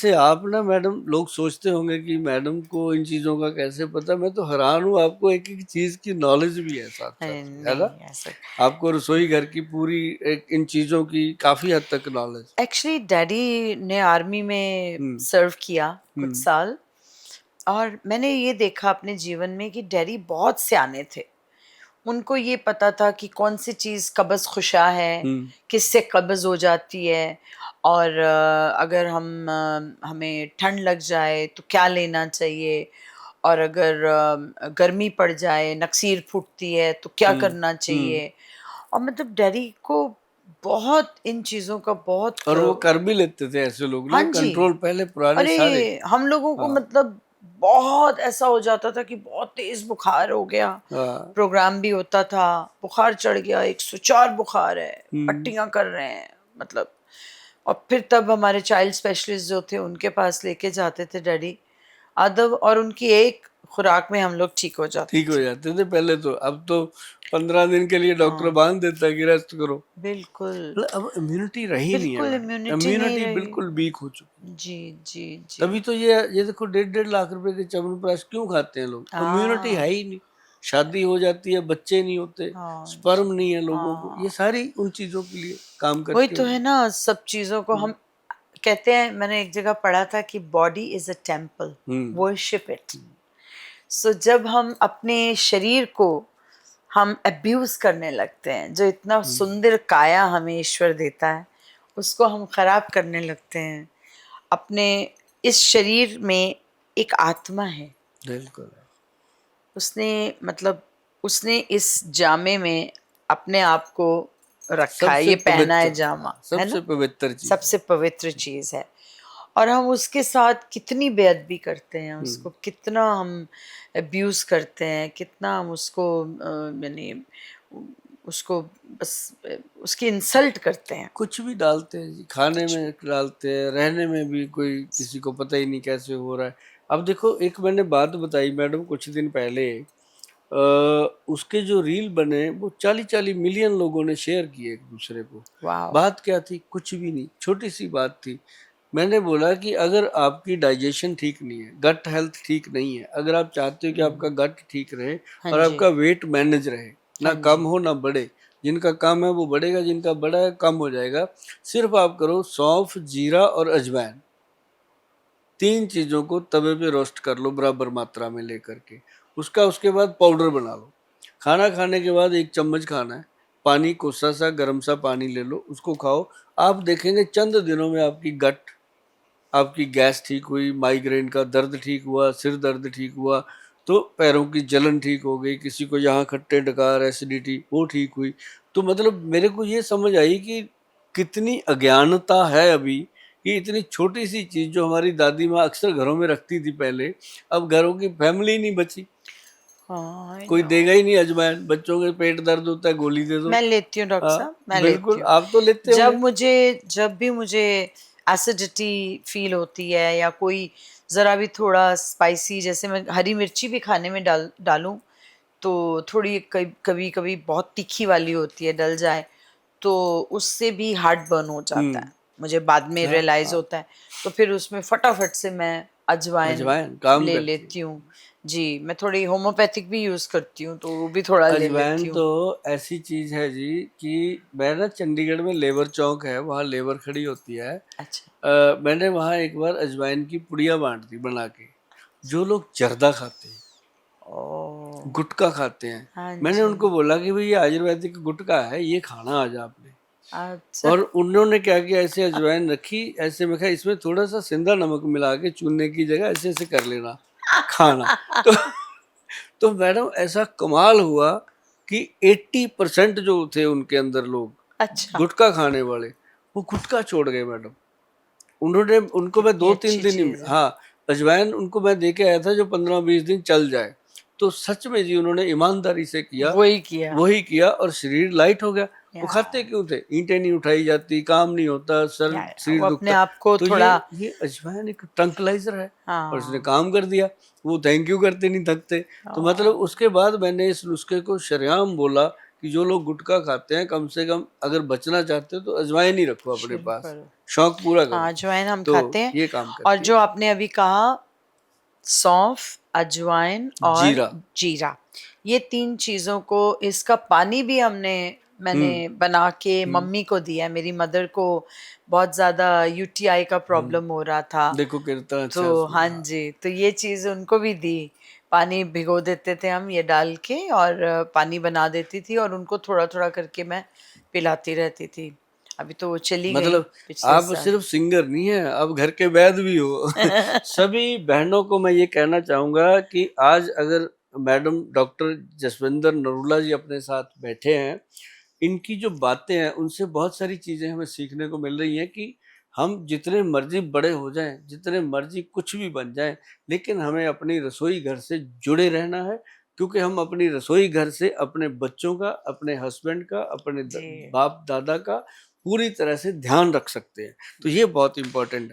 जैसे आप ना मैडम, लोग सोचते होंगे कि मैडम को इन चीजों का कैसे पता। मैं तो हैरान हूँ, आपको एक एक चीज की नॉलेज भी है साथ साथ, अरे है ना? नहीं ऐसा। आपको रसोई घर की पूरी एक इन चीजों की काफी हद तक नॉलेज। एक्चुअली डैडी ने आर्मी में हम्म। सर्व किया कुछ हम्म। साल, और मैंने ये देखा अपने जीवन में कि डैडी बहुत सियाने थे। उनको ये पता था कि कौन सी चीज़ कब्ज़ खुशा है, हम्म। किससे कब्ज़ हो जाती है, और अगर हमें ठंड लग जाए तो क्या लेना चाहिए, और अगर गर्मी पड़ जाए, नक्सीर फूटती है तो क्या हम्म। करना हम्म। चाहिए। और मतलब डैडी को बहुत इन चीज़ों का बहुत और वो कर भी लेते थे ऐसे लोग हाँ ना, जी। कंट्रोल पहले पुराने अरे सारे। हम लोगों को हाँ। मतलब बहुत ऐसा हो जाता था कि बहुत तेज बुखार हो गया, हाँ। प्रोग्राम भी होता था, बुखार चढ़ गया, 104 बुखार है, हम्म। पट्टियां कर रहे हैं मतलब। और फिर तब हमारे चाइल्ड स्पेशलिस्ट जो थे उनके पास लेके जाते थे डैडी अदब, और उनकी एक खुराक में हम लोग ठीक हो जाते ठीक हो थे। जाते थे पहले तो। अब तो 15 दिन के लिए डॉक्टर हाँ बांध देता है कि रेस्ट करो। बिल्कुल। मतलब अब इम्यूनिटी रही नहीं है बिल्कुल मैडम, इम्यूनिटी नहीं इम्यूनिटी रही। बिल्कुल वीक हो चुकी है। जी जी जी। तभी तो ये देखो 1.5 1.5 लाख रुपए के च्यवनप्राश क्यों खाते हैं लोग? इम्यूनिटी है हाँ ही नहीं। शादी हो जाती है, बच्चे नहीं होते, हाँ जी स्पर्म नहीं है लोगों को। ये हाँ। सारी उन चीजों के लिए काम वही करती तो है होगी। ना, सब चीजों को हम्म। हम कहते हैं, मैंने एक जगह पढ़ा था कि body is a temple, hmm. Worship it. So जब हम अपने शरीर को हम अब्यूज करने लगते हैं, जो इतना हम्म। सुंदर काया हमें ईश्वर देता है, उसको हम खराब करने लगते हैं। अपने इस शरीर में एक आत्मा है, बिल्कुल। उसने मतलब उसने इस जामे में अपने आप को रखा है, सबसे ये पहना पवित्र, है जामा, हाँ, है ना, सबसे पवित्र चीज है। सबसे पवित्र चीज है। और हम उसके साथ कितनी बेअदबी करते हैं, हम्म। उसको कितना हम अब्यूज करते हैं, कितना हम उसको यानी उसको बस उसकी इंसल्ट करते हैं। कुछ भी डालते हैं जी, खाने कुछ में भी। डालते हैं, रहने में भी कोई किसी को पता ही नहीं कैसे हो रहा है। अब देखो, एक मैंने बात बताई मैडम कुछ दिन पहले, उसके जो रील बने वो 40-40 मिलियन लोगों ने शेयर किए एक दूसरे को। वाह। बात क्या थी? कुछ भी नहीं, छोटी सी बात थी। मैंने बोला कि अगर आपकी डाइजेशन ठीक नहीं है, गट हेल्थ ठीक नहीं है, अगर आप चाहते हो कि आपका गट ठीक रहे हाँ और जी आपका वेट मैनेज रहे, ना हाँ कम जी। हो ना बढ़े, जिनका कम है वो बढ़ेगा, जिनका बड़ा है कम हो जाएगा। सिर्फ आप करो सौंफ, जीरा और अजवाइन, 3 चीजों को तवे पे रोस्ट कर लो बराबर मात्रा में लेकर के। उसके बाद पाउडर बना लो। खाना खाने के बाद 1 चम्मच खाना है। पानी कोसा सा गर्म सा पानी ले लो, उसको खाओ। आप देखेंगे चंद दिनों में आपकी गट, आपकी गैस ठीक हुई, माइग्रेन का दर्द ठीक हुआ, सिर दर्द ठीक हुआ, तो पैरों की जलन ठीक हो गई, किसी को यहाँ खट्टे डकार एसिडिटी वो ठीक हुई। तो मतलब मेरे को ये समझ आई कि कितनी अज्ञानता है अभी, कि इतनी छोटी सी चीज जो हमारी दादी माँ अक्सर घरों में रखती थी पहले, अब घरों की फैमिली ही नहीं बची। हाँ आई कोई नो। देगा ही नहीं अजवाइन। बच्चों के पेट दर्द होता है, गोली दे दो। मैं लेती हूँ डॉक्टर हाँ, साहब, मैं लेती बिल्कुल, हूँ। आप तो लेते होंगे। जब भी मुझे एसिडिटी फील होती है, या कोई ज़रा भी थोड़ा स्पाइसी, जैसे मैं हरी मिर्ची भी खाने में डालूं तो थोड़ी कभी कभी बहुत तीखी वाली होती है, डल जाए तो उससे भी हार्ट बर्न हो जाता है, हम्म। मुझे बाद में हाँ। रियलाइज हाँ। होता है। तो फिर उसमें फटाफट से मैं अजवाइन अजवाइन काम ले करती लेती है। हूँ। जी, मैं थोड़ी होम्योपैथिक भी यूज़ करती हूँ, तो वो भी थोड़ा ले अजवाइन लेती तो हूँ। ऐसी चीज है जी कि मैं ना चंडीगढ़ में लेबर चौक है, वहाँ लेबर खड़ी होती है। अच्छा। मैंने वहाँ एक बार अजवाइन की पुड़िया बांट दी बना के। जो लोग जर्दा खाते हैं, ओ। गुटखा खाते हैं, हाँ मैंने जी। उनको बोला कि भाई ये आयुर्वेदिक गुटखा है, ये खाना आज आपने। अच्छा। और उन्होंने क्या किया, ऐसे अजवाइन रखी, ऐसे में कहा इसमें थोड़ा सा सिंधा नमक मिला के चूने की जगह ऐसे ऐसे कर लेना, खाना। तो तो मैडम ऐसा कमाल हुआ कि 80% जो थे उनके अंदर लोग अच्छा। गुटखा खाने वाले, वो गुटखा छोड़ गए मैडम। उन्होंने उनको मैं कितनी दो तीन अच्छी दिन ही, चीज है। हाँ, अजवाइन उनको मैं दे के आया था जो 15-20 दिन चल जाए। तो सच में जी उन्होंने ईमानदारी से किया, वही किया। वही किया, और शरीर लाइट हो गया। वो या खाते क्यों थे? ईंटें नहीं उठाई जाती, काम नहीं होता, सर वो सिर अपने दुखता। आप को तो ये थोड़ा। ये अजवाइन एक ट्रंकलाइजर है, और इसने हाँ। काम कर दिया। वो थैंक यू करते नहीं थकते। तो मतलब हाँ। उसके बाद मैंने इस नुस्खे को शरेआम बोला कि जो लोग गुटखा खाते हैं कम से कम अगर बचना चाहते हो तो अजवाइन ही रखो अपने शुरू पास, करो। शौक पूरा हाँ, करो। अजवाइन हम तो खाते हैं। ये काम और करती जो आपने अभी कहा, सौंफ, अजवाइन है और जीरा। जीरा, ये 3 चीज़ों को, इसका पानी भी मैंने बना के मम्मी को दिया है। मेरी मदर को बहुत ज़्यादा यूटीआई का प्रॉब्लम हो रहा था, देखो कितना अच्छा तो सुना। हाँ जी, तो ये चीज़ उनको भी दी। पानी भिगो देते थे हम ये डाल के, और पानी बना देती थी और उनको थोड़ा-थोड़ा करके मैं पिलाती रहती थी। अभी तो वो चली गई मतलब पिछले आप साल। सिर्फ सिंगर नहीं है, आप घर के वैद भी हो। सभी बहनों को मैं ये कहना चाहूंगा कि आज अगर मैडम डॉक्टर जसविंदर नरूला जी अपने साथ बैठे हैं, इनकी जो बातें हैं उनसे बहुत सारी चीजें हमें सीखने को मिल रही हैं कि हम जितने मर्जी बड़े हो जाएं, जितने मर्जी कुछ भी बन जाएं, लेकिन हमें अपनी रसोई घर से जुड़े रहना है, क्योंकि हम अपनी रसोई घर से अपने बच्चों का, अपने हस्बैंड का, अपने जी। बाप दादा का पूरी तरह से ध्यान रख सकते हैं। तो ये बहुत इंपॉर्टेंट है।